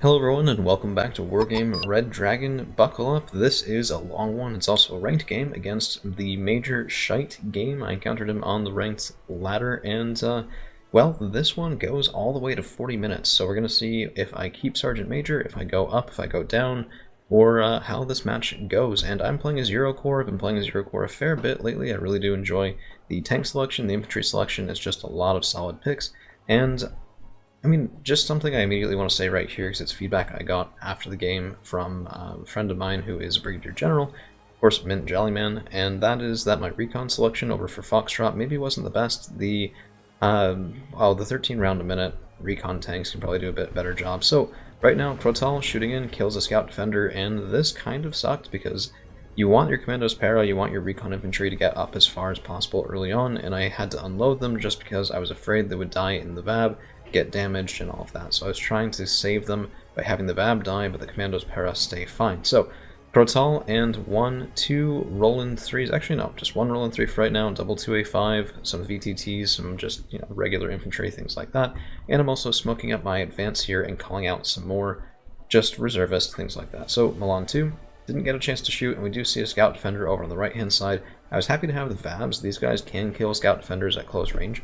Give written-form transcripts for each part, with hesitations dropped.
Hello everyone and welcome back to Wargame Red Dragon. Buckle up, this is a long one. It's also a ranked game against the Major Shite game. I encountered him on the ranked ladder and, well, this one goes all the way to 40 minutes. So we're going to see if I keep Sergeant Major, if I go up, if I go down, or how this match goes. And I'm playing as Eurocorps. I've been playing as Eurocorps a fair bit lately. I really do enjoy the tank selection, the infantry selection. It's just a lot of solid picks. And I mean, just something I immediately want to say right here, because it's feedback I got after the game from a friend of mine who is a Brigadier General, of course, Mint Jellyman, and that is that my recon selection over for Foxtrot maybe wasn't the best. The 13 round a minute recon tanks can probably do a bit better job. So right now, Crotal shooting in kills a Scout Defender, and this kind of sucked because you want your Commandos Para, you want your recon infantry to get up as far as possible early on, and I had to unload them just because I was afraid they would die in the VAB, get damaged and all of that. So I was trying to save them by having the VAB die, but the Commandos Para stay fine. So Crotal and 2 Roland 3s, actually no, just 1 Roland 3 for right now, double 2A5, some VTTs, some just, regular infantry, things like that. And I'm also smoking up my advance here and calling out some more just reservists, things like that. So Milan 2, didn't get a chance to shoot, and we do see a Scout Defender over on the right hand side. I was happy to have the VABs. These guys can kill Scout Defenders at close range,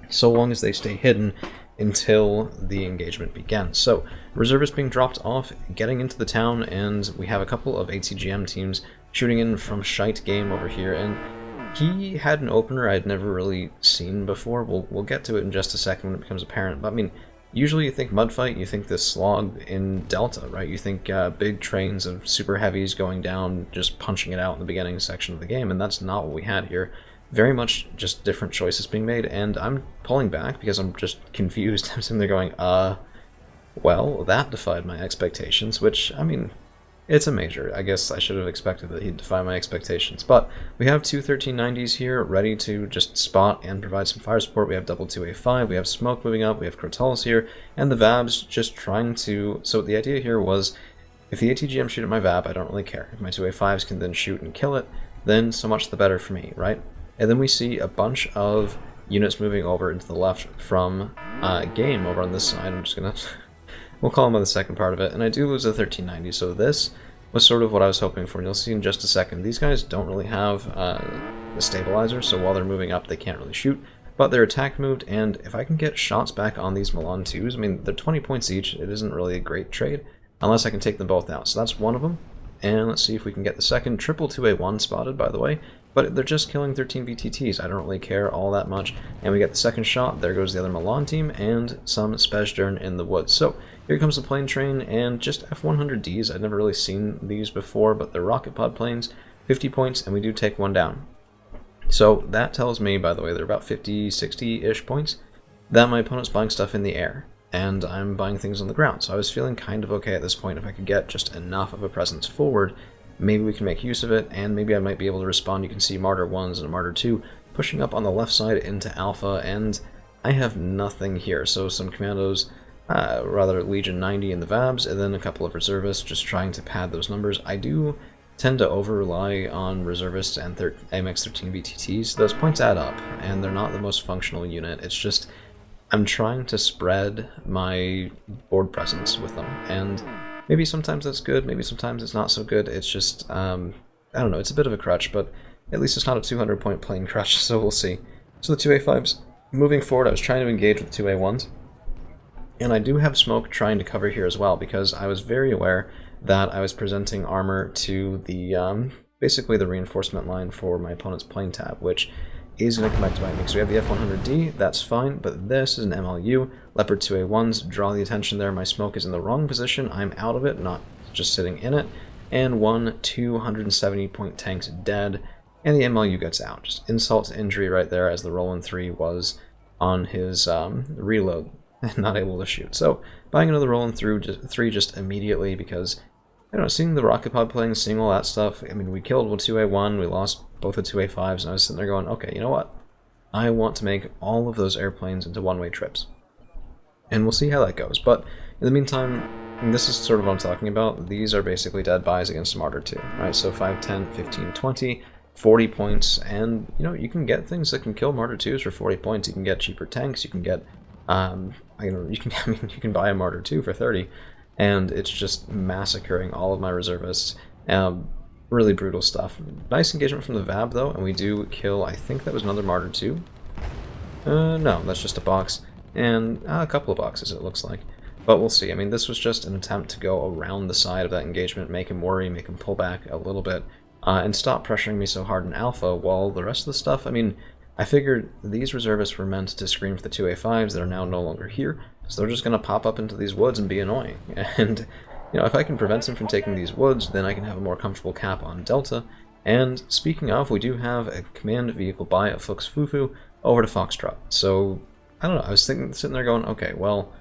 so long as they stay hidden until the engagement begins. So, reservists being dropped off, getting into the town, and we have a couple of ATGM teams shooting in from Shite Game over here, and he had an opener I'd never really seen before. We'll get to it in just a second when it becomes apparent, but I mean, usually you think mudfight, you think this slog in Delta, right? You think big trains of super heavies going down, just punching it out in the beginning section of the game, and that's not what we had here. Very much just different choices being made, and I'm pulling back because I'm just confused. I'm sitting there going, well, that defied my expectations, which, I mean, it's a major. I guess I should have expected that he'd defy my expectations. But we have two 1390s here ready to just spot and provide some fire support. We have double 2A5, we have smoke moving up, we have Crotals here, and the VABs just trying to... So the idea here was, if the ATGM shoot at my VAB, I don't really care. If my 2A5s can then shoot and kill it, then so much the better for me, right? And then we see a bunch of units moving over into the left from game over on this side. I'm just gonna... we'll call them on the second part of it. And I do lose a 1390, so this was sort of what I was hoping for. And you'll see in just a second, these guys don't really have the stabilizer, so while they're moving up, they can't really shoot. But their attack moved, and if I can get shots back on these Milan 2s, I mean, they're 20 points each. It isn't really a great trade, unless I can take them both out. So that's one of them. And let's see if we can get the second. Triple 2A1 spotted, by the way. But they're just killing 13 VTTs. I don't really care all that much. And we get the second shot. There goes the other Milan team and some Spesdern in the woods. So here comes the plane train and just F-100Ds. I'd never really seen these before, but they're rocket pod planes. 50 points, and we do take one down. So that tells me, by the way, they're about 50, 60-ish points, that my opponent's buying stuff in the air. And I'm buying things on the ground. So I was feeling kind of okay at this point. If I could get just enough of a presence forward, maybe we can make use of it, and maybe I might be able to respond. You can see Martyr 1s and Martyr 2 pushing up on the left side into Alpha, and I have nothing here. So some Commandos, rather Legion 90 in the VABs, and then a couple of reservists just trying to pad those numbers. I do tend to over-rely on reservists and AMX-13 VTTs. Those points add up, and they're not the most functional unit. It's just I'm trying to spread my board presence with them, and maybe sometimes that's good, maybe sometimes it's not so good. It's just, I don't know, it's a bit of a crutch, but at least it's not a 200-point plane crutch, so we'll see. So the 2A5s, moving forward, I was trying to engage with 2A1s, and I do have smoke trying to cover here as well, because I was very aware that I was presenting armor to the, basically the reinforcement line for my opponent's plane tab, which is going to come back to bite me. So we have the F-100D, that's fine, but this is an MLU. Leopard 2A1s, draw the attention there. My smoke is in the wrong position. I'm out of it, not just sitting in it. And 270-point tanks dead, and the MLU gets out. Just insult to injury right there, as the Roland 3 was on his reload and not able to shoot. So buying another Roland 3 just immediately, because I don't know, seeing the rocket pod playing, seeing all that stuff, I mean, we killed 2A1, we lost both the 2A5s, and I was sitting there going, okay, you know what? I want to make all of those airplanes into one-way trips. And we'll see how that goes. But in the meantime, and this is sort of what I'm talking about, these are basically dead buys against Martyr 2, right? So 5, 10, 15, 20, 40 points, and, you can get things that can kill Martyr 2s for 40 points. You can get cheaper tanks, you can get, you can buy a Martyr 2 for 30. and it's just massacring all of my reservists. Really brutal stuff. Nice engagement from the Vab though, and we do kill, I think that was another Martyr too. No, that's just a box, and a couple of boxes it looks like. But we'll see. I mean, this was just an attempt to go around the side of that engagement, make him worry, make him pull back a little bit, and stop pressuring me so hard in Alpha, while the rest of the stuff, I mean, I figured these reservists were meant to screen for the 2A5s that are now no longer here, so they're just going to pop up into these woods and be annoying. And, you know, if I can prevent them from taking these woods, then I can have a more comfortable cap on Delta. And speaking of, we do have a command vehicle by a Fuchs Fufu over to Foxtrot. So, I don't know, I was sitting there going, okay, well,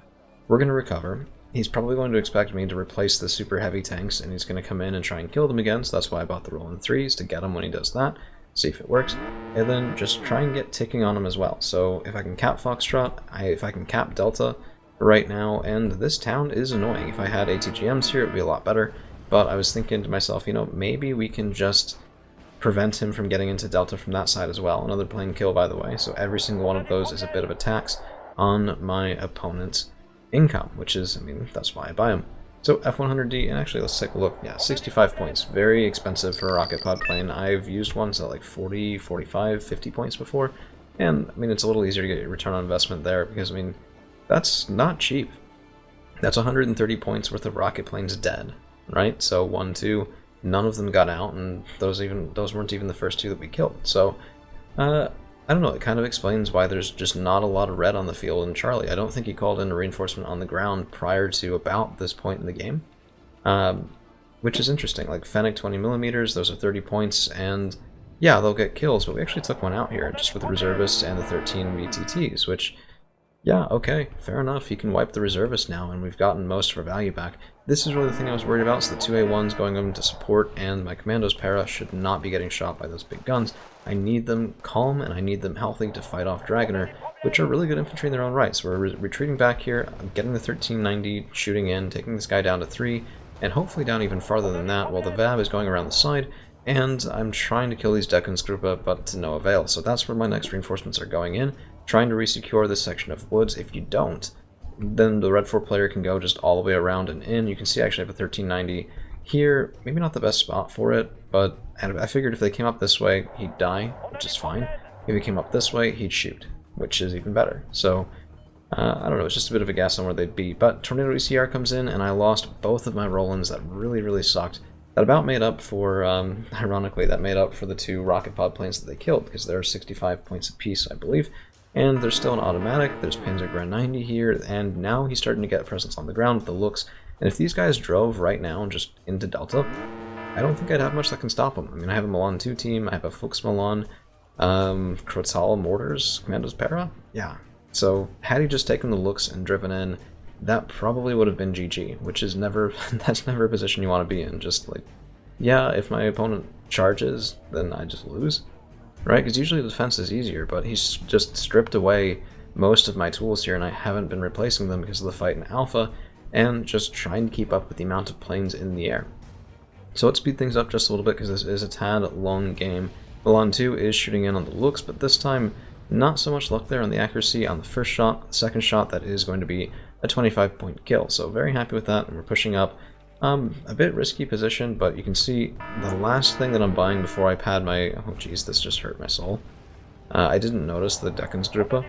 we're going to recover. He's probably going to expect me to replace the super heavy tanks, and he's going to come in and try and kill them again, so that's why I bought the roll in 3s, to get him when he does that, see if it works, and then just try and get ticking on him as well. So if I can cap Foxtrot, if I can cap Delta right now, and this town is annoying. If I had ATGMs here, it would be a lot better, but I was thinking to myself, you know, maybe we can just prevent him from getting into Delta from that side as well. Another plane kill, by the way, so every single one of those is a bit of a tax on my opponent's income, which is, I mean, that's why I buy them. So F100D, and actually let's take a look. Yeah, 65 points. Very expensive for a rocket pod plane. I've used ones at like 40, 45, 50 points before, and I mean, it's a little easier to get your return on investment there, because I mean, that's not cheap. That's 130 points worth of rocket planes dead, right? So 1, 2, none of them got out, and those weren't even the first 2 that we killed. So I don't know, it kind of explains why there's just not a lot of red on the field in Charlie. I don't think he called in a reinforcement on the ground prior to about this point in the game, which is interesting. Like Fennec 20mm, those are 30 points, and yeah, they'll get kills, but we actually took one out here just with the reservists and the 13 VTTs, which, yeah, okay, fair enough. He can wipe the reservist now, and we've gotten most of our value back. This is really the thing I was worried about, so the 2A1s going into support, and my Commandos para should not be getting shot by those big guns. I need them calm, and I need them healthy to fight off Dragoner, which are really good infantry in their own right. So we're retreating back here, getting the 1390, shooting in, taking this guy down to 3, and hopefully down even farther than that, while the VAB is going around the side, and I'm trying to kill these Deckensgruppe, but to no avail. So that's where my next reinforcements are going in, trying to resecure this section of woods. If you don't, then the Red 4 player can go just all the way around and in. You can see I actually have a 1390 here, maybe not the best spot for it, but I figured if they came up this way, he'd die, which is fine. If he came up this way, he'd shoot, which is even better. So, I don't know, it's just a bit of a guess on where they'd be. But Tornado ECR comes in, and I lost both of my roll-ins. That really, really sucked. That about made up for, ironically, that made up for the 2 rocket pod planes that they killed, because they're 65 points apiece, I believe. And there's still an automatic, there's Panzer Grand 90 here, and now he's starting to get presence on the ground with the looks. And if these guys drove right now just into Delta, I don't think I'd have much that can stop them. I mean, I have a Milan 2 team, I have a Fuchs Milan, Krotal Mortars, Commandos Para, yeah. So, had he just taken the looks and driven in, that probably would have been GG, which is never, that's never a position you want to be in. Just like, yeah, if my opponent charges, then I just lose. Right, because usually the defense is easier, but he's just stripped away most of my tools here, and I haven't been replacing them because of the fight in Alpha, and just trying to keep up with the amount of planes in the air. So let's speed things up just a little bit, because this is a tad long game. Milan 2 is shooting in on the looks, but this time, not so much luck there on the accuracy on the first shot. The second shot, that is going to be a 25-point kill, so very happy with that, and we're pushing up. A bit risky position, but you can see the last thing that I'm buying before I pad my... Oh jeez, this just hurt my soul. I didn't notice the Deckensgruppe,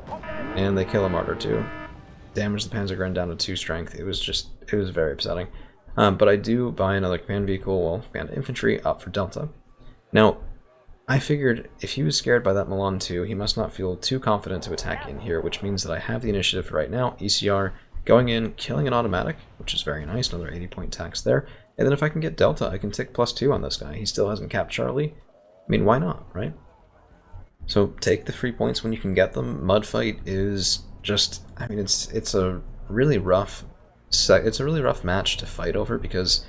and they kill a Martyr too. Damage the Panzergren down to 2 strength. It was very upsetting. But I do buy another command vehicle, well, command infantry, up for Delta. Now, I figured if he was scared by that Milan 2, he must not feel too confident to attack in here, which means that I have the initiative right now, ECR, going in, killing an automatic, which is very nice, another 80-point tax there. And then if I can get Delta, I can tick +2 on this guy. He still hasn't capped Charlie. I mean, why not, right? So take the free points when you can get them. Mudfight is just, I mean, it's a really rough match to fight over, because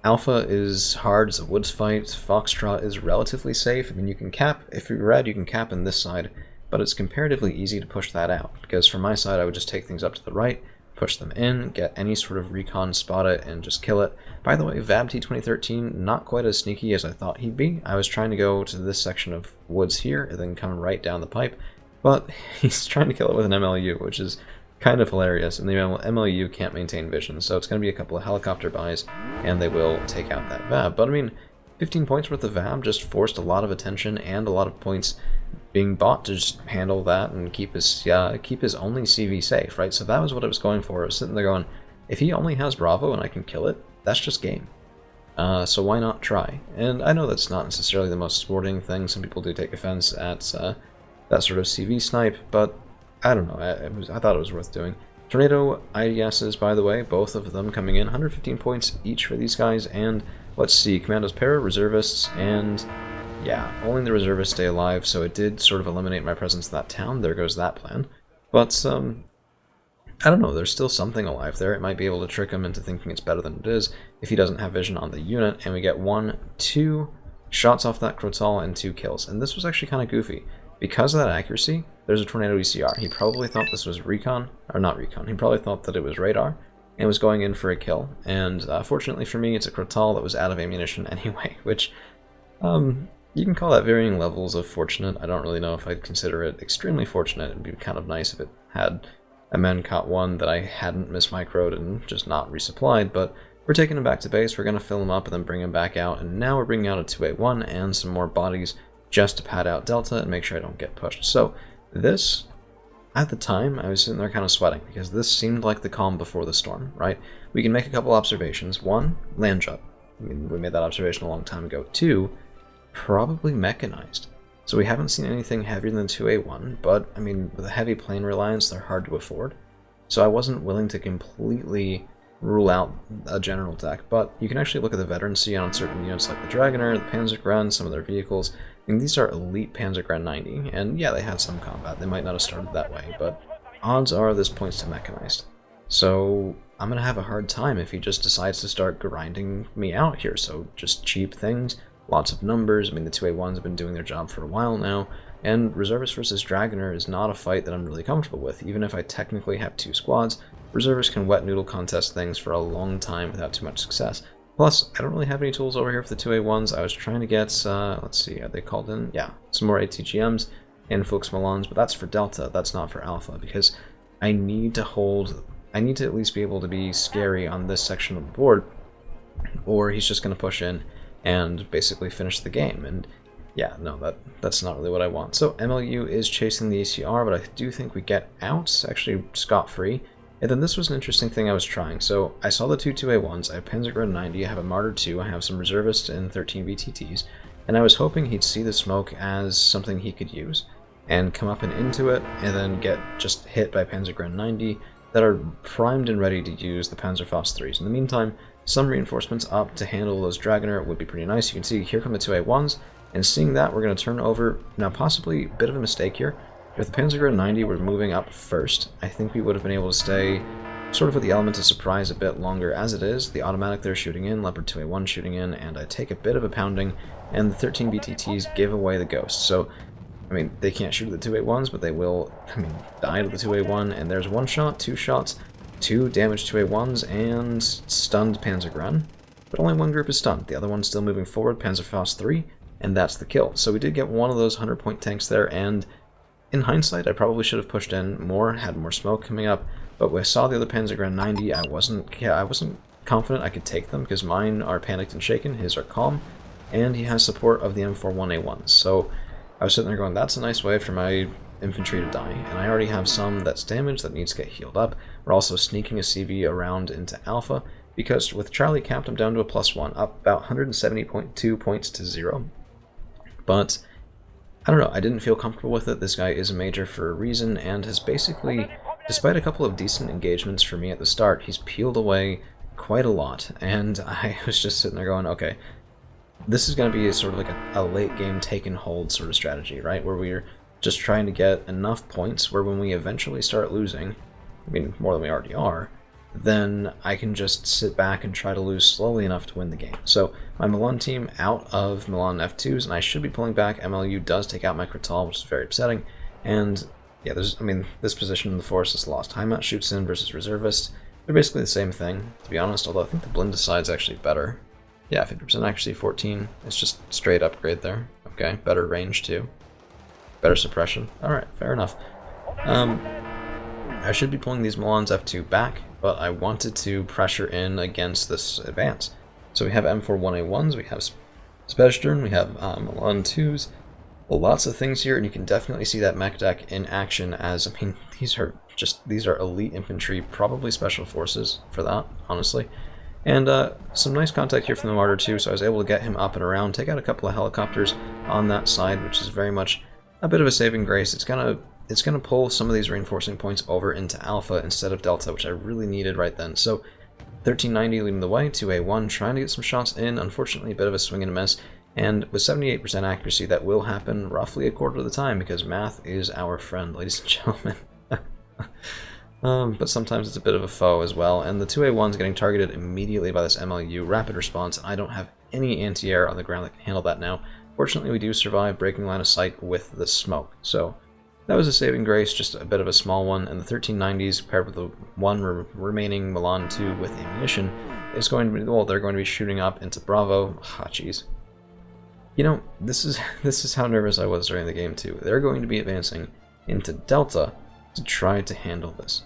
Alpha is hard, it's a woods fight. Foxtrot is relatively safe. I mean, you can cap, if you're red, you can cap in this side, but it's comparatively easy to push that out, because from my side, I would just take things up to the right, push them in, get any sort of recon, spot it, and just kill it. By the way, VABT 2013, not quite as sneaky as I thought he'd be. I was trying to go to this section of woods here, and then come right down the pipe, but he's trying to kill it with an MLU, which is kind of hilarious, and the MLU can't maintain vision, so it's going to be a couple of helicopter buys, and they will take out that VAB. But I mean, 15 points worth of VAB just forced a lot of attention and a lot of points being bought to just handle that and keep his only CV safe, right? So that was what I was going for. I was sitting there going, if he only has Bravo and I can kill it, that's just game. So why not try? And I know that's not necessarily the most sporting thing. Some people do take offense at that sort of CV snipe, but I don't know. I thought it was worth doing. Tornado IDSs, by the way, both of them coming in, 115 points each for these guys, and let's see, Commandos Para, Reservists, and yeah, only the Reservists stay alive, so it did sort of eliminate my presence in that town. There goes that plan. But, I don't know, there's still something alive there. It might be able to trick him into thinking it's better than it is if he doesn't have vision on the unit, and we get 2 shots off that Crotal and 2 kills. And this was actually kind of goofy. Because of that accuracy, there's a Tornado ECR. He probably thought this was recon, or not recon, he probably thought that it was radar, and was going in for a kill. And fortunately for me, it's a Crotal that was out of ammunition anyway, which, you can call that varying levels of fortunate. I don't really know if I'd consider it extremely fortunate. It'd be kind of nice if it had a man caught one that I hadn't mismicroed and just not resupplied, but we're taking him back to base, we're going to fill him up and then bring him back out, and now we're bringing out a 281 and some more bodies just to pad out Delta and make sure I don't get pushed. So this, at the time, I was sitting there kind of sweating, because this seemed like the calm before the storm, right? We can make a couple observations. 1, land job. I mean, we made that observation a long time ago. 2, probably mechanized. So we haven't seen anything heavier than 2A1, but, I mean, with a heavy plane reliance, they're hard to afford. So I wasn't willing to completely rule out a general deck, but you can actually look at the veterancy on certain units like the Dragoner, the Panzergren, some of their vehicles. I mean, these are elite Panzergren 90, and yeah, they had some combat. They might not have started that way, but odds are this points to mechanized. So I'm going to have a hard time if he just decides to start grinding me out here. So just cheap things, lots of numbers. I mean, the 2A1s have been doing their job for a while now, and Reservist versus Dragoner is not a fight that I'm really comfortable with. Even if I technically have 2 squads, Reservists can wet noodle contest things for a long time without too much success. Plus, I don't really have any tools over here for the 2A1s. I was trying to get, let's see, are they called in? Yeah, some more ATGMs and Fuchs Milans, but that's for Delta, that's not for Alpha, because I need to at least be able to be scary on this section of the board, or he's just going to push in and basically finish the game. And yeah, no, that's not really what I want. So MLU is chasing the ACR, but I do think we get out, actually scot-free. And then this was an interesting thing I was trying. So I saw the 2A1s, I have Panzergren 90, I have a Martyr 2, I have some Reservists and 13 VTTs, and I was hoping he'd see the smoke as something he could use, and come up and into it, and then get just hit by Panzergren 90 that are primed and ready to use the Panzerfaust 3s. In the meantime, some reinforcements up to handle those Dragoner would be pretty nice. You can see here come the 2A1s, and seeing that, we're going to turn over, now possibly a bit of a mistake here. If the Panzergren 90 were moving up first, I think we would have been able to stay sort of with the element of surprise a bit longer. As it is, the automatic they're shooting in, Leopard 2A1 shooting in, and I take a bit of a pounding, and the 13 BTTs give away the ghost. So, I mean, they can't shoot at the 2A1s, but they will, I mean, die to the 2A1, and there's 1 shot, 2 shots, 2 damaged 2A1s, and stunned Panzergren. But only 1 group is stunned. The other one's still moving forward, Panzerfaust 3, and that's the kill. So we did get one of those 100-point tanks there, and in hindsight, I probably should have pushed in more, had more smoke coming up, but when I saw the other Panzergren 90, I wasn't confident I could take them, because mine are panicked and shaken, his are calm, and he has support of the M41A1s. So I was sitting there going, that's a nice way for my infantry to die, and I already have some that's damaged that needs to get healed up. We're also sneaking a CV around into Alpha, because with Charlie capped, I'm down to a +1, up about 170.2 points to 0. But I don't know, I didn't feel comfortable with it. This guy is a major for a reason, and has basically, despite a couple of decent engagements for me at the start, he's peeled away quite a lot, and I was just sitting there going, okay, this is going to be sort of like a late game take and hold sort of strategy, right, where we're just trying to get enough points where when we eventually start losing, I mean, more than we already are, then I can just sit back and try to lose slowly enough to win the game. So my Milan team out of Milan F2s, and I should be pulling back. MLU does take out my Crotal, which is very upsetting. And yeah, this position in the forest is lost. Heimat shoots in versus Reservist. They're basically the same thing, to be honest, although I think the blended side's actually better. Yeah, 50% actually 14. It's just straight upgrade there. Okay, better range too. Better suppression. Alright, fair enough. I should be pulling these Milan's F2 back, but I wanted to pressure in against this advance. So we have M4 1A1s, we have Spestern, we have Milan 2s, lots of things here, and you can definitely see that mech deck in action as, I mean, these are elite infantry, probably special forces for that, honestly. And some nice contact here from the Martyr too, so I was able to get him up and around, take out a couple of helicopters on that side, which is very much a bit of a saving grace. It's gonna pull some of these reinforcing points over into Alpha instead of Delta, which I really needed right then. So 1390 leading the way, 2A1 trying to get some shots in, unfortunately a bit of a swing and a miss, and with 78% accuracy that will happen roughly a quarter of the time because math is our friend, ladies and gentlemen. But sometimes it's a bit of a foe as well, and the 2A1 is getting targeted immediately by this MLU rapid response, and I don't have any anti-air on the ground that can handle that now. Fortunately, we do survive breaking line of sight with the smoke, so that was a saving grace, just a bit of a small one, and the 1390s paired with the one remaining Milan 2 with ammunition is going to be, well, they're going to be shooting up into Bravo. Ah, jeez. You know, this is how nervous I was during the game too. They're going to be advancing into Delta to try to handle this.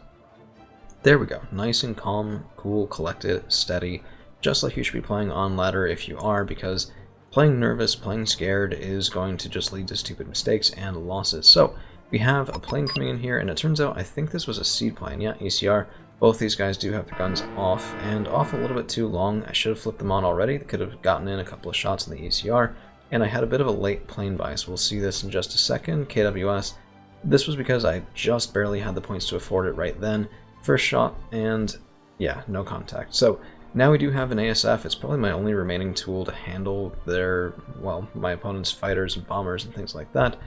There we go. Nice and calm, cool, collected, steady, just like you should be playing on ladder if you are, because playing nervous, playing scared is going to just lead to stupid mistakes and losses. So we have a plane coming in here, and it turns out I think this was a seed plane. Yeah, ECR. Both these guys do have their guns off, and off a little bit too long. I should have flipped them on already. They could have gotten in a couple of shots in the ECR, and I had a bit of a late plane bias. We'll see this in just a second. KWS. This was because I just barely had the points to afford it right then. First shot, and yeah, no contact. So now we do have an ASF. It's probably my only remaining tool to handle their, well, my opponent's fighters and bombers and things like that.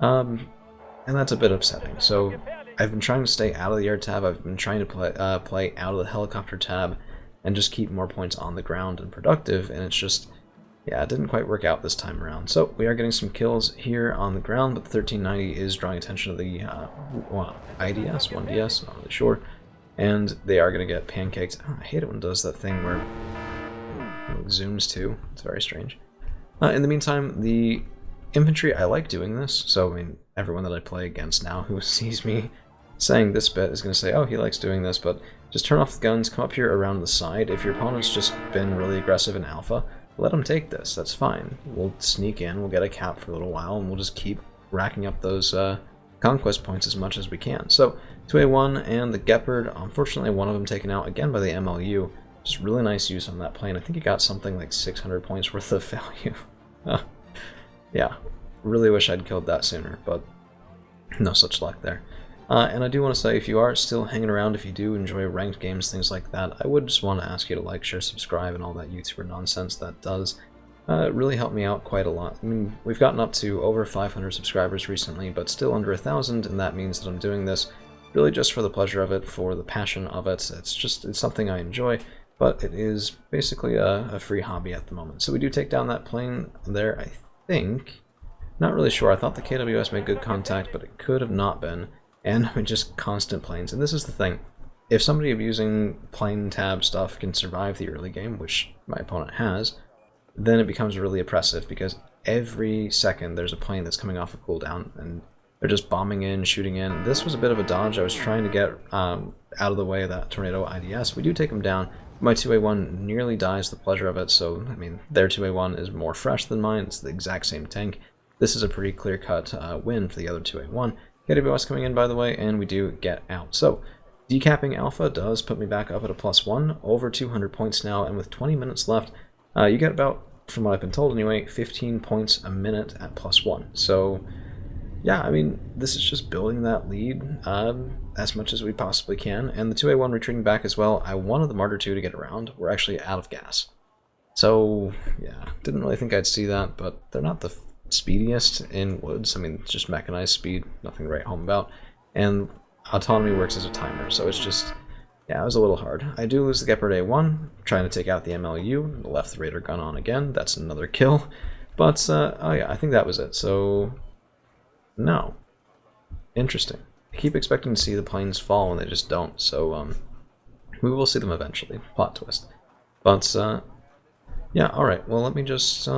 And that's a bit upsetting. So I've been trying to stay out of the air tab. I've been trying to play out of the helicopter tab and just keep more points on the ground and productive, and it's just, yeah, it didn't quite work out this time around. So we are getting some kills here on the ground, but the 1390 is drawing attention to the IDS, 1DS, not really sure, and they are going to get pancaked. Oh, I hate it when it does that thing where it zooms too. It's very strange. In the meantime, the infantry, I like doing this, so I mean, everyone that I play against now who sees me saying this bit is going to say, oh, he likes doing this, but just turn off the guns, come up here around the side. If your opponent's just been really aggressive in alpha, let them take this, that's fine. We'll sneak in, we'll get a cap for a little while, and we'll just keep racking up those conquest points as much as we can. So 2A1 and the Gepard, unfortunately one of them taken out again by the MLU. Just really nice use on that plane. I think he got something like 600 points worth of value. Yeah, really wish I'd killed that sooner, but no such luck there. And I do want to say, if you are still hanging around, if you do enjoy ranked games, things like that, I would just want to ask you to like, share, subscribe, and all that YouTuber nonsense that does really help me out quite a lot. I mean, we've gotten up to over 500 subscribers recently, but still under 1,000, and that means that I'm doing this really just for the pleasure of it, for the passion of it. It's something I enjoy, but it is basically a free hobby at the moment. So we do take down that plane there, I think. Not really sure. I thought the KWS made good contact, but it could have not been. And just constant planes. And this is the thing. If somebody using plane tab stuff can survive the early game, which my opponent has, then it becomes really oppressive because every second there's a plane that's coming off a cooldown and they're just bombing in, shooting in. This was a bit of a dodge. I was trying to get out of the way of that Tornado IDS. We do take him down. My 2A1 nearly dies, the pleasure of it. So, I mean, their 2A1 is more fresh than mine. It's the exact same tank. This is a pretty clear-cut win for the other 2A1. KWS coming in, by the way, and we do get out. So, decapping Alpha does put me back up at a +1, over 200 points now, and with 20 minutes left, you get about, from what I've been told anyway, 15 points a minute at +1. So, yeah, I mean, this is just building that lead as much as we possibly can, and the 2A1 retreating back as well. I wanted the Martyr 2 to get around. We're actually out of gas. So, yeah, didn't really think I'd see that, but they're not the speediest in woods. I mean, it's just mechanized speed, nothing to write home about, and autonomy works as a timer, so it's just, yeah, it was a little hard. I do lose the Gepard A1, trying to take out the MLU, left the radar gun on again, that's another kill, but, oh yeah, I think that was it, so, no. Interesting. I keep expecting to see the planes fall and they just don't, so, we will see them eventually, plot twist. But, yeah, alright, well, let me just,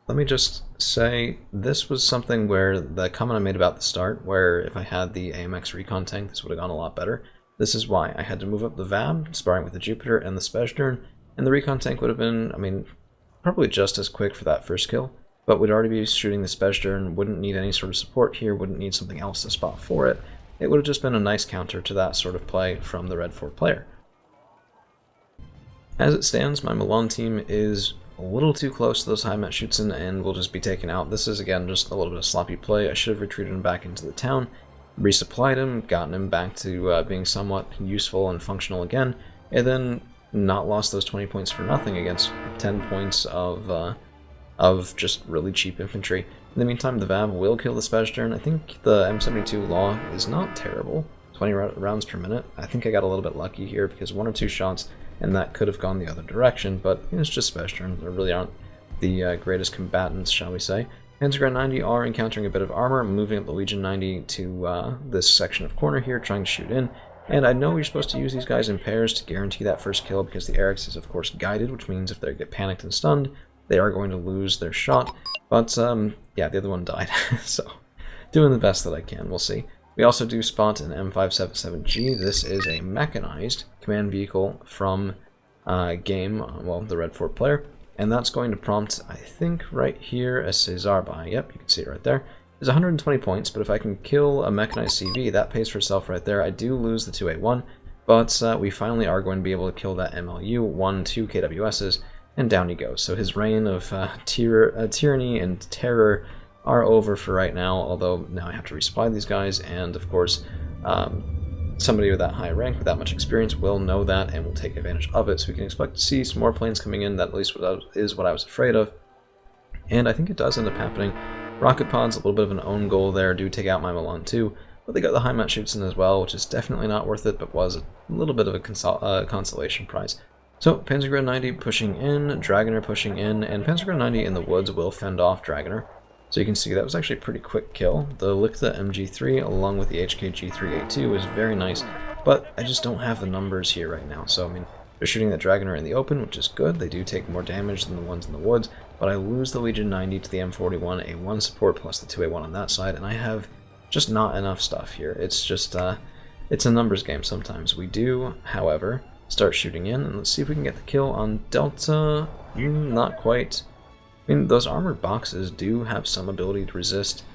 let me just say, this was something where the comment I made about the start, where if I had the AMX recon tank, this would have gone a lot better. This is why. I had to move up the VAB, sparring with the Jupiter and the Spesdern, and the recon tank would have been, I mean, probably just as quick for that first kill, but we'd already be shooting the Spesdern, wouldn't need any sort of support here, wouldn't need something else to spot for it. It would have just been a nice counter to that sort of play from the Red 4 player. As it stands, my Milan team is a little too close to those high mat shoots and will just be taken out. This is, again, just a little bit of sloppy play. I should have retreated him back into the town, resupplied him, gotten him back to being somewhat useful and functional again, and then not lost those 20 points for nothing against 10 points of just really cheap infantry. In the meantime, the VAB will kill the Spesdern. I think the M72 Law is not terrible. 20 rounds per minute. I think I got a little bit lucky here because 1 or 2 shots and that could have gone the other direction, but it's just Spesdern. They really aren't the greatest combatants, shall we say. Panzergrenadier 90 are encountering a bit of armor, moving up the Legion 90 to this section of corner here, trying to shoot in. And I know you're supposed to use these guys in pairs to guarantee that first kill because the Eric's is of course guided, which means if they get panicked and stunned, they are going to lose their shot. But yeah, the other one died, so doing the best that I can, we'll see. We also do spot an M577G. This is a mechanized command vehicle from Game, well, the Red 4 player, and that's going to prompt, I think, right here, a Cesar buy. Yep, you can see it right there. There's 120 points, but if I can kill a mechanized CV, that pays for itself right there. I do lose the 2A1, but we finally are going to be able to kill that MLU, 1-2 KWSs, and down he goes. So his reign of tyranny and terror are over for right now, although now I have to resupply these guys, and of course, somebody with that high rank, with that much experience, will know that and will take advantage of it, so we can expect to see some more planes coming in. That at least is what I was afraid of, and I think it does end up happening. Rocket pods, a little bit of an own goal there, do take out my Milan too, but they got the high mat shoots in as well, which is definitely not worth it, but was a little bit of a consolation prize. So, Panzergrenadier 90 pushing in, Dragoner pushing in, and Panzergrenadier 90 in the woods will fend off Dragoner. So you can see that was actually a pretty quick kill. The Lichta MG3 along with the HK-G3A2 was very nice, but I just don't have the numbers here right now. So, I mean, they're shooting the Dragoner in the open, which is good. They do take more damage than the ones in the woods, but I lose the Legion 90 to the M41, A1 support plus the 2A1 on that side, and I have just not enough stuff here. It's just, it's a numbers game sometimes. We do, however, start shooting in, and let's see if we can get the kill on Delta. Not quite. I mean, those armored boxes do have some ability to resist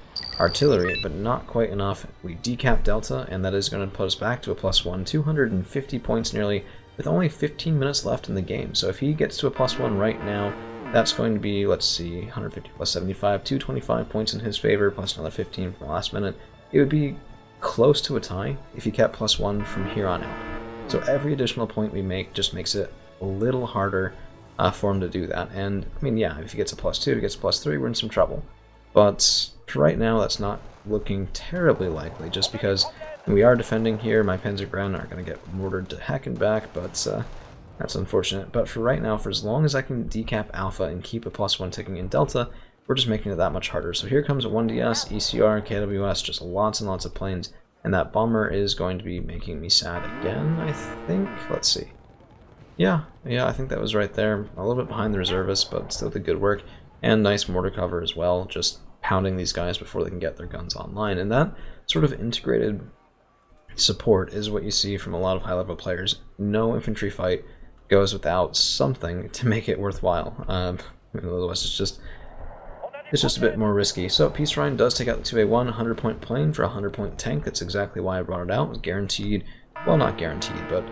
artillery, but not quite enough. We decap Delta, and that is going to put us back to a +1, 250 points nearly, with only 15 minutes left in the game. So if he gets to a +1 right now, that's going to be, let's see, 150 plus 75, 225 points in his favor, plus another 15 from the last minute. It would be close to a tie if he kept +1 from here on out. So every additional point we make just makes it a little harder for him to do that. And, I mean, yeah, if he gets a +2, if he gets a +3, we're in some trouble. But for right now, that's not looking terribly likely, just because we are defending here. My Panzergren are going to get mortared to heck and back, but that's unfortunate. But for right now, for as long as I can decap Alpha and keep a +1 ticking in Delta, we're just making it that much harder. So here comes a 1DS, ECR, KWS, just lots and lots of planes. And that bomber is going to be making me sad again, I think. Let's see. Yeah, I think that was right there. A little bit behind the reservists, but still did good work. And nice mortar cover as well, just pounding these guys before they can get their guns online. And that sort of integrated support is what you see from a lot of high-level players. No infantry fight goes without something to make it worthwhile. Otherwise it's just a bit more risky. So Peace Rhine does take out the 2A1, 100-point plane for a 100-point tank. That's exactly why I brought it out. It was guaranteed, well, not guaranteed, but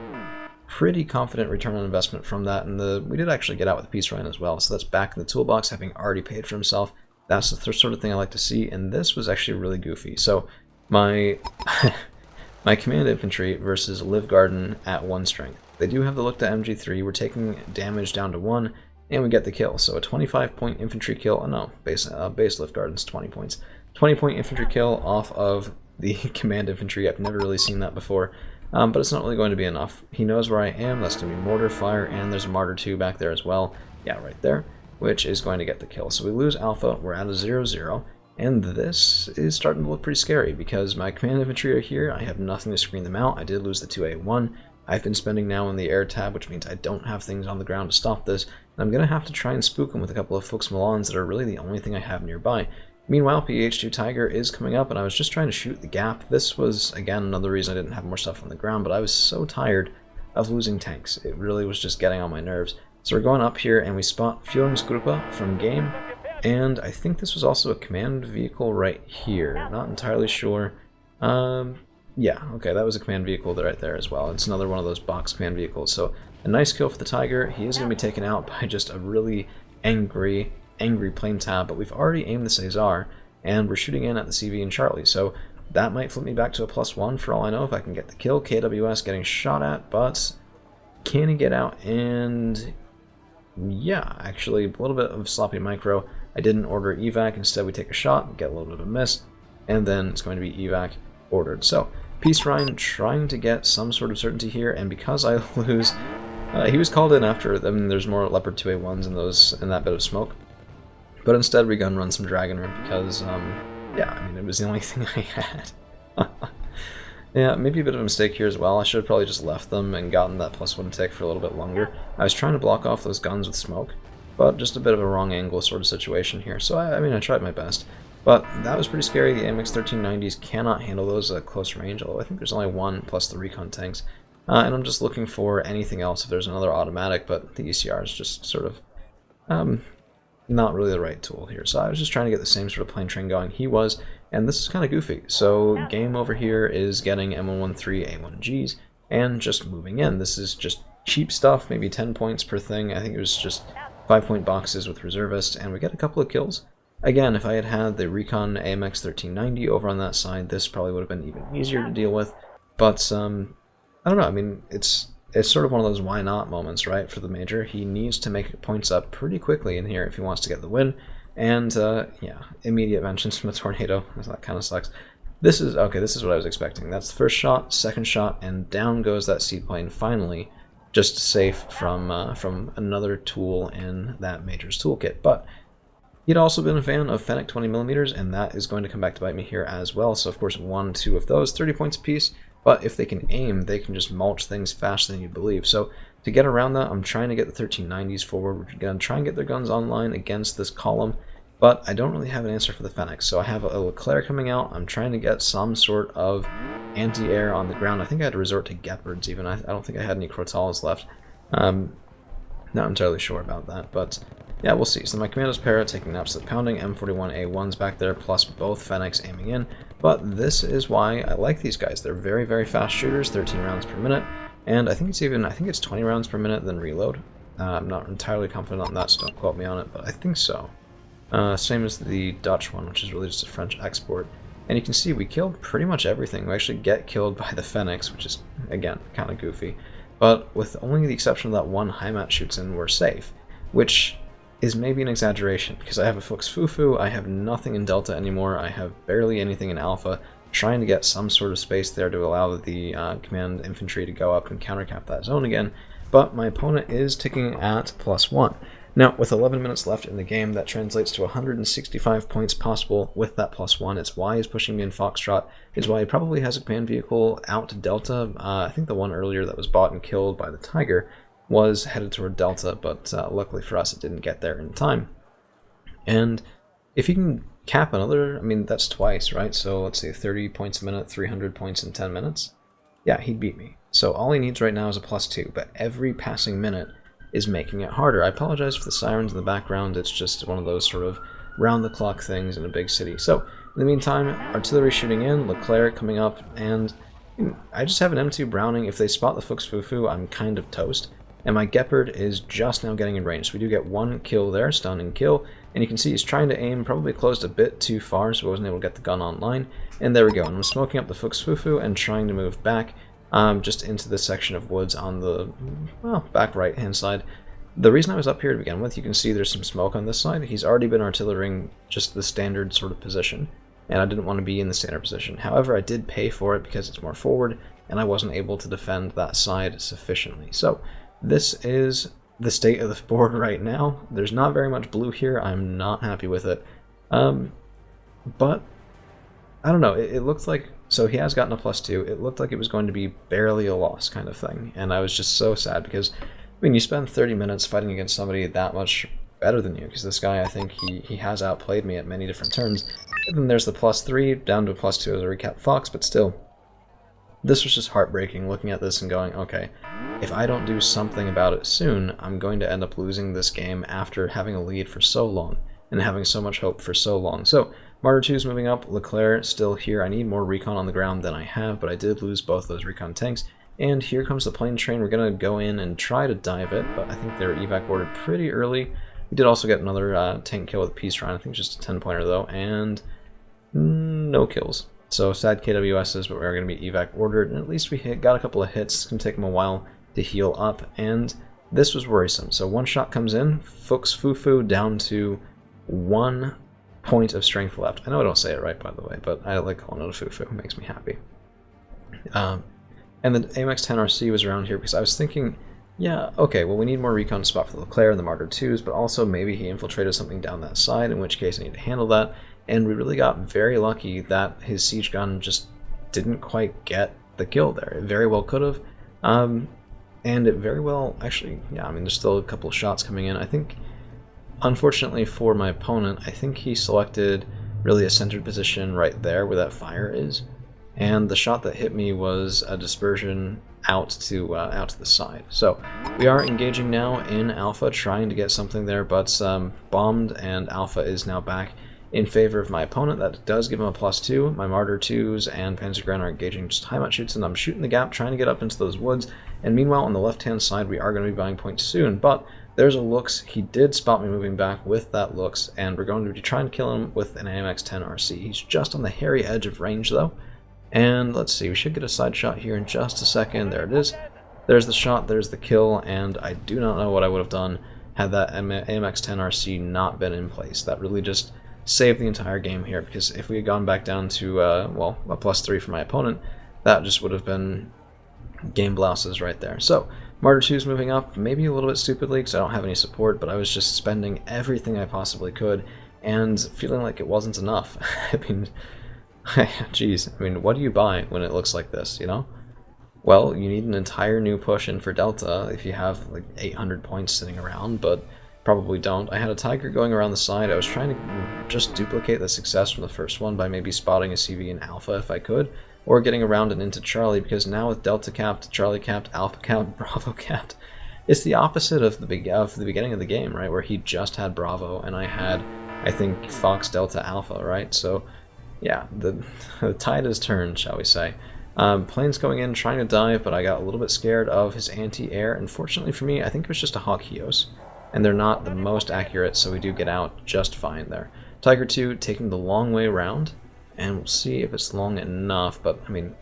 pretty confident return on investment from that. And we did actually get out with the Peace Rhine as well, so that's back in the toolbox, having already paid for himself. That's the sort of thing I like to see, and this was actually really goofy. So my my command infantry versus Live Garden at 1 strength. They do have the Lichta MG3. We're taking damage down to 1. And we get the kill. So a 25-point infantry kill. Oh no, base Lift Garden's 20 points. 20-point infantry kill off of the command infantry. I've never really seen that before, but it's not really going to be enough. He knows where I am. That's going to be mortar fire, and there's a Martyr 2 back there as well. Yeah, right there, which is going to get the kill. So we lose Alpha. We're at a 0-0, and this is starting to look pretty scary because my command infantry are here. I have nothing to screen them out. I did lose the 2A1. I've been spending now on the air tab, which means I don't have things on the ground to stop this, and I'm going to have to try and spook him with a couple of Fuchs Milans that are really the only thing I have nearby. Meanwhile, PH2 Tiger is coming up, and I was just trying to shoot the gap. This was, again, another reason I didn't have more stuff on the ground, but I was so tired of losing tanks. It really was just getting on my nerves. So we're going up here, and we spot Führungsgruppe from game, and I think this was also a command vehicle right here. Not entirely sure. Yeah, okay, that was a command vehicle right there as well. It's another one of those box command vehicles. So a nice kill for the Tiger. He is going to be taken out by just a really angry plane tab, but we've already aimed the Cesar, and we're shooting in at the CV and Charlie, so that might flip me back to a +1 for all I know if I can get the kill. KWS getting shot at, but can he get out? And yeah, actually a little bit of sloppy micro. I didn't order evac, instead we take a shot, get a little bit of a miss, and then it's going to be evac ordered. So Peace Ryan trying to get some sort of certainty here, and because I lose, he was called in after. I mean, there's more Leopard 2A1s in that bit of smoke. But instead we gun run some Dragoner because, yeah, I mean, it was the only thing I had. Yeah, maybe a bit of a mistake here as well. I should have probably just left them and gotten that +1 tick for a little bit longer. I was trying to block off those guns with smoke, but just a bit of a wrong angle sort of situation here. So, I mean, I tried my best. But that was pretty scary. The AMX 1390s cannot handle those at close range, although I think there's only one plus the recon tanks. And I'm just looking for anything else if there's another automatic, but the ECR is just sort of not really the right tool here. So I was just trying to get the same sort of plane train going he was, and this is kind of goofy. So game over here is getting M113 A1Gs and just moving in. This is just cheap stuff, maybe 10 points per thing. I think it was just 5-point boxes with reservists, and we get a couple of kills. Again, if I had had the Recon AMX 1390 over on that side, this probably would have been even easier to deal with. But I don't know, I mean, it's sort of one of those why not moments, right, for the Major. He needs to make points up pretty quickly in here if he wants to get the win. And, yeah, immediate mentions from a tornado. That kind of sucks. This is what I was expecting. That's the first shot, second shot, and down goes that seaplane finally, just safe from another tool in that Major's toolkit. But he'd also been a fan of Fennec 20mm, and that is going to come back to bite me here as well. So, of course, 1, 2 of those, 30 points apiece. But if they can aim, they can just mulch things faster than you believe. So to get around that, I'm trying to get the 1390s forward. We're going to try and get their guns online against this column, but I don't really have an answer for the Fennec. So I have a Leclerc coming out. I'm trying to get some sort of anti-air on the ground. I think I had to resort to Gepards even. I don't think I had any Crotales left. Not entirely sure about that, but yeah, we'll see. So my Commandos Para taking an absolute pounding, M41A1s back there, plus both Fennecs aiming in. But this is why I like these guys. They're very, very fast shooters, 13 rounds per minute, and I think it's 20 rounds per minute then reload. I'm not entirely confident on that, so don't quote me on it, but I think so. Same as the Dutch one, which is really just a French export. And you can see we killed pretty much everything. We actually get killed by the Fennecs, which is, again, kind of goofy. But with only the exception of that one Heimat shoots in, we're safe, which is maybe an exaggeration, because I have a Fuchs Fufu, I have nothing in Delta anymore, I have barely anything in Alpha, trying to get some sort of space there to allow the command infantry to go up and countercap that zone again, but my opponent is ticking at +1. Now, with 11 minutes left in the game, that translates to 165 points possible with that +1. It's why he's pushing me in Foxtrot. It's why he probably has a command vehicle out to Delta. I think the one earlier that was bought and killed by the Tiger was headed toward Delta, but luckily for us it didn't get there in time. And if he can cap another, I mean, that's twice, right? So let's say 30 points a minute, 300 points in 10 minutes. Yeah, he'd beat me. So all he needs right now is a +2, but every passing minute is making it harder. I apologize for the sirens in the background, it's just one of those sort of round-the-clock things in a big city. So, in the meantime, artillery shooting in, Leclerc coming up, and I just have an M2 Browning. If they spot the Fuchs Fufu, I'm kind of toast. And my Gepard is just now getting in range. So we do get one kill there, stun and kill, and you can see he's trying to aim, probably closed a bit too far, so I wasn't able to get the gun online. And there we go, and I'm smoking up the Fuchs Fufu and trying to move back just into this section of woods on the, well, back right-hand side. The reason I was up here to begin with, you can see there's some smoke on this side. He's already been artillering just the standard sort of position, and I didn't want to be in the standard position. However, I did pay for it because it's more forward, and I wasn't able to defend that side sufficiently. So this is the state of the board right now. There's not very much blue here. I'm not happy with it. But I don't know, it looked like, so he has gotten a +2, it looked like it was going to be barely a loss kind of thing, and I was just so sad because, I mean, you spend 30 minutes fighting against somebody that much better than you, because this guy, I think he has outplayed me at many different turns, and then there's the +3, down to a +2 as a recap Fox, but still, this was just heartbreaking looking at this and going, okay, if I don't do something about it soon, I'm going to end up losing this game after having a lead for so long, and having so much hope for so long. So, Martyr 2 is moving up, Leclerc still here. I need more recon on the ground than I have, but I did lose both those recon tanks. And here comes the plane train. We're going to go in and try to dive it, but I think they were evac ordered pretty early. We did also get another tank kill with a Peace Shrine. I think just a 10-pointer though, and no kills. So sad KWSs, but we are going to be evac ordered, and at least we got a couple of hits. It's going to take them a while to heal up, and this was worrisome. So one shot comes in, Fuchs Fufu down to 1 point of strength left. I know I don't say it right, by the way, but I like calling it a Fufu. It makes me happy. And the AMX-10RC was around here because I was thinking, yeah, okay, well, we need more recon to spot for the Leclerc and the Martyr 2s, but also maybe he infiltrated something down that side, in which case I need to handle that. And we really got very lucky that his siege gun just didn't quite get the kill there. It very well could have. And it very well, actually, yeah, I mean, there's still a couple of shots coming in. I think, unfortunately for my opponent, I think he selected really a centered position right there where that fire is. And the shot that hit me was a dispersion out to the side. So we are engaging now in Alpha, trying to get something there, but bombed, and Alpha is now back in favor of my opponent. That does give him a +2. My Martyr 2s and Panzergren are engaging just high shoots, and I'm shooting the gap, trying to get up into those woods. And meanwhile, on the left-hand side, we are going to be buying points soon, but there's a Lux. He did spot me moving back with that Lux, and we're going to be trying to kill him with an AMX-10RC. He's just on the hairy edge of range, though. And let's see, we should get a side shot here in just a second. There it is. There's the shot, there's the kill, and I do not know what I would have done had that AMX-10RC not been in place. That really just saved the entire game here, because if we had gone back down to, well, a +3 for my opponent, that just would have been game blouses right there. So, Martyr 2 is moving up, maybe a little bit stupidly because I don't have any support, but I was just spending everything I possibly could and feeling like it wasn't enough. I mean, geez, I mean, what do you buy when it looks like this, you know? Well, you need an entire new push in for Delta if you have like 800 points sitting around, but probably don't. I had a Tiger going around the side. I was trying to just duplicate the success from the first one by maybe spotting a CV in Alpha if I could, or getting around and into Charlie, because now with Delta capped, Charlie capped, Alpha capped, Bravo capped, it's the opposite of the beginning of the game, right, where he just had Bravo and I had, I think, Fox, Delta, Alpha, right? So yeah, the tide has turned, shall we say. Plane's going in, trying to dive, but I got a little bit scared of his anti-air. Unfortunately for me, I think it was just a Hawk Hios, and they're not the most accurate, so we do get out just fine there. Tiger 2 taking the long way around, and we'll see if it's long enough, but I mean,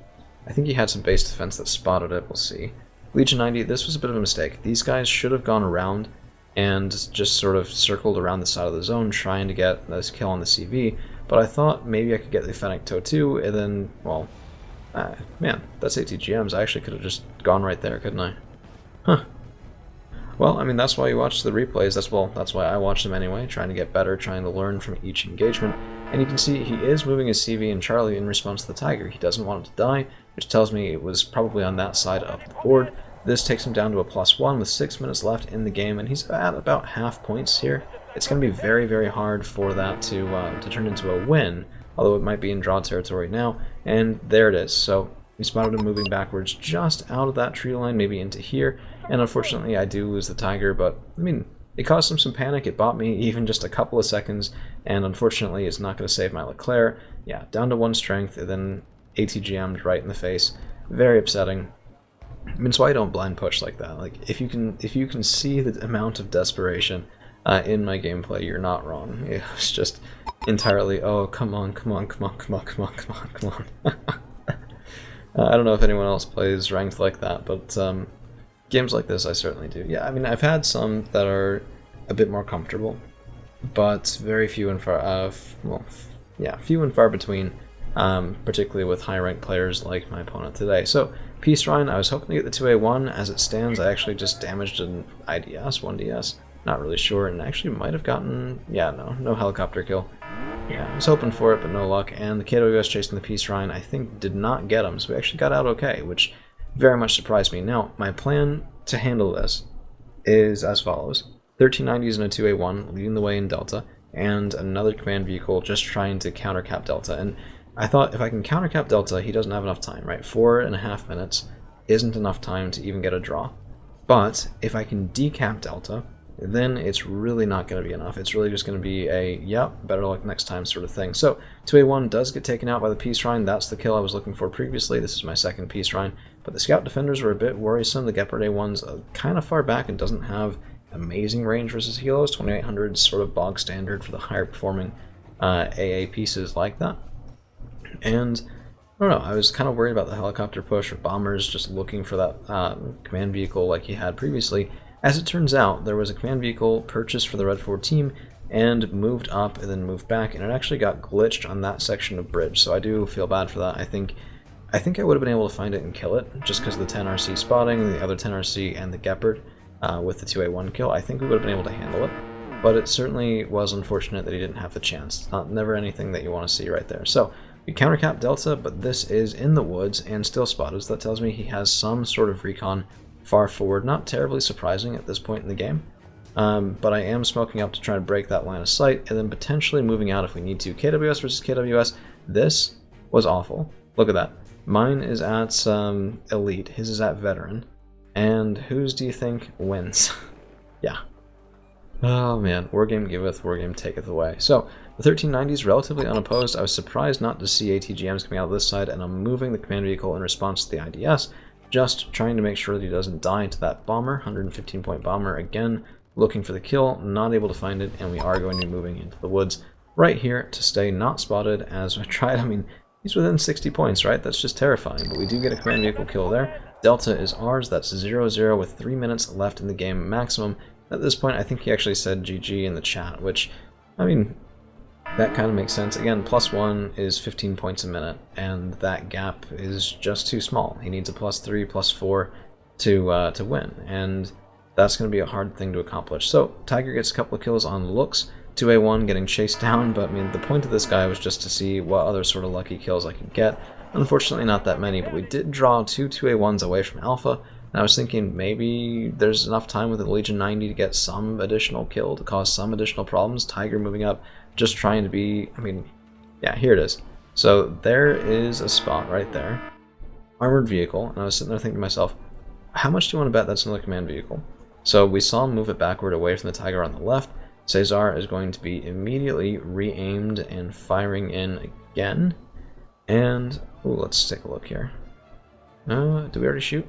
I think he had some base defense that spotted it, we'll see. Legion 90, this was a bit of a mistake. These guys should have gone around and just sort of circled around the side of the zone trying to get this kill on the CV, but I thought maybe I could get the Fennec Toe 2, and then, well, man, that's ATGMs. I actually could have just gone right there, couldn't I? Huh. Well, I mean, that's why you watch the replays. That's why I watch them anyway, trying to get better, trying to learn from each engagement. And you can see he is moving his CV and Charlie in response to the Tiger. He doesn't want it to die, which tells me it was probably on that side of the board. This takes him down to a +1 with 6 minutes left in the game, and he's at about half points here. It's going to be very, very hard for that to turn into a win, although it might be in draw territory now, and there it is. So we spotted him moving backwards just out of that tree line, maybe into here, and unfortunately I do lose the Tiger, but I mean, it caused him some panic. It bought me even just a couple of seconds, and unfortunately it's not going to save my Leclerc. Yeah, down to 1 strength, and then ATGM'd right in the face. Very upsetting. I mean, it's why I don't blind push like that. Like, if you can see the amount of desperation in my gameplay, you're not wrong. It was just entirely, oh, come on, come on, come on, come on, come on, come on, come on. I don't know if anyone else plays ranked like that, but games like this I certainly do. Yeah, I mean, I've had some that are a bit more comfortable, but very few and far, few and far between, particularly with high-ranked players like my opponent today. So, Peace Rhine, I was hoping to get the 2A1. As it stands, I actually just damaged an IDS, 1DS. Not really sure, and actually might have gotten, yeah, no helicopter kill. Yeah, I was hoping for it, but no luck. And the KWS chasing the Peace Shrine, I think, did not get him, so we actually got out okay, which very much surprised me. Now, my plan to handle this is as follows. 1390s and a 2A1 leading the way in Delta, and another command vehicle just trying to countercap Delta. And I thought if I can countercap Delta, he doesn't have enough time, right? 4.5 minutes isn't enough time to even get a draw. But if I can decap Delta, then it's really not going to be enough. It's really just going to be a, yep, better luck next time sort of thing. So 2A1 does get taken out by the Peace Shrine. That's the kill I was looking for previously. This is my second Peace Shrine. But the Scout Defenders were a bit worrisome. The Gepard A1's kind of far back and doesn't have amazing range versus Helos. 2800 is sort of bog standard for the higher performing AA pieces like that. And I don't know, I was kind of worried about the helicopter push or bombers just looking for that command vehicle like he had previously. As it turns out, there was a command vehicle purchased for the Red 4 team and moved up and then moved back, and it actually got glitched on that section of bridge, so I do feel bad for that. I think I would have been able to find it and kill it, just because of the 10RC spotting, the other 10RC, and the Gepard with the 2A1 kill. I think we would have been able to handle it, but it certainly was unfortunate that he didn't have the chance. Never anything that you want to see right there. So we countercap Delta, but this is in the woods and still spotted, so that tells me he has some sort of recon far forward. Not terribly surprising at this point in the game, but I am smoking up to try to break that line of sight and then potentially moving out if we need to. KWS versus KWS, this was awful. Look at that. Mine is at Elite, his is at Veteran, and whose do you think wins? Yeah. Oh man, Wargame giveth, Wargame taketh away. So, the 1390s relatively unopposed. I was surprised not to see ATGMs coming out of this side, and I'm moving the command vehicle in response to the IDS, just trying to make sure that he doesn't die to that bomber, 115-point bomber, again, looking for the kill, not able to find it, and we are going to be moving into the woods right here to stay not spotted as we tried. I mean, he's within 60 points, right? That's just terrifying, but we do get a command vehicle kill there. Delta is ours, that's 0-0 with 3 minutes left in the game maximum. At this point, I think he actually said GG in the chat, which, I mean, that kind of makes sense. Again, +1 is 15 points a minute, and that gap is just too small. He needs a +3, +4 to win, and that's going to be a hard thing to accomplish. So, Tiger gets a couple of kills on looks, 2A1 getting chased down, but I mean, the point of this guy was just to see what other sort of lucky kills I could get. Unfortunately, not that many, but we did draw two 2A1s away from Alpha, and I was thinking maybe there's enough time with the Legion 90 to get some additional kill, to cause some additional problems. Tiger moving up, just trying to be, I mean, yeah, here it is. So there is a spot right there. Armored vehicle, and I was sitting there thinking to myself, how much do you want to bet that's another command vehicle? So we saw him move it backward away from the Tiger on the left. Cesar is going to be immediately re-aimed and firing in again. And, ooh, let's take a look here. Did we already shoot?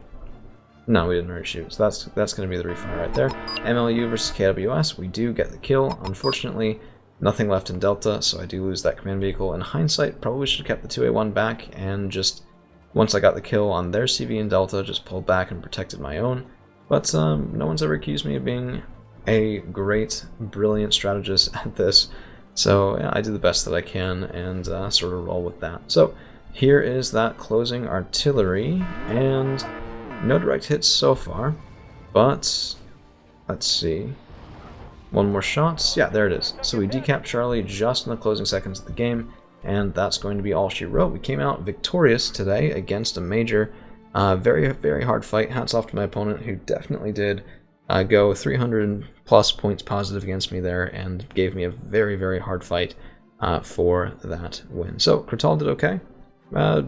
No, we didn't already shoot, so that's going to be the refire right there. MLU versus KWS, we do get the kill. Unfortunately, nothing left in Delta, so I do lose that command vehicle. In hindsight, probably should have kept the 2A1 back, and just, once I got the kill on their CV in Delta, just pulled back and protected my own. But no one's ever accused me of being a great, brilliant strategist at this, so yeah, I do the best that I can and sort of roll with that. So here is that closing artillery, and no direct hits so far, but let's see. One more shot. Yeah, there it is. So we decap Charlie just in the closing seconds of the game, and that's going to be all she wrote. We came out victorious today against a major. Very, very hard fight. Hats off to my opponent, who definitely did go 300 plus points positive against me there, and gave me a very, very hard fight for that win. So Kratal did okay.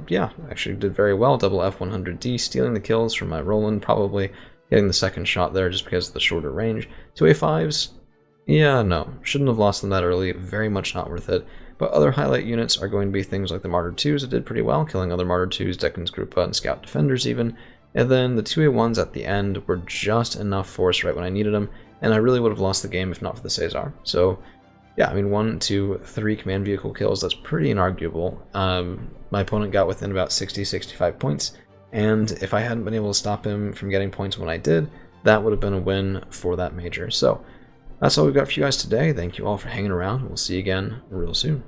Yeah, actually did very well. Double F100D, stealing the kills from my Roland, probably getting the second shot there just because of the shorter range. 2A5s, yeah, no, shouldn't have lost them that early, very much not worth it. But other highlight units are going to be things like the Martyr 2s that did pretty well, killing other Martyr 2s, Deccan's Grupa, and Scout Defenders even. And then the 2A1s at the end were just enough force right when I needed them, and I really would have lost the game if not for the Cesar. So yeah, I mean, 1, 2, 3 command vehicle kills, that's pretty inarguable. My opponent got within about 60, 65 points, and if I hadn't been able to stop him from getting points when I did, that would have been a win for that major. So that's all we've got for you guys today. Thank you all for hanging around. We'll see you again real soon.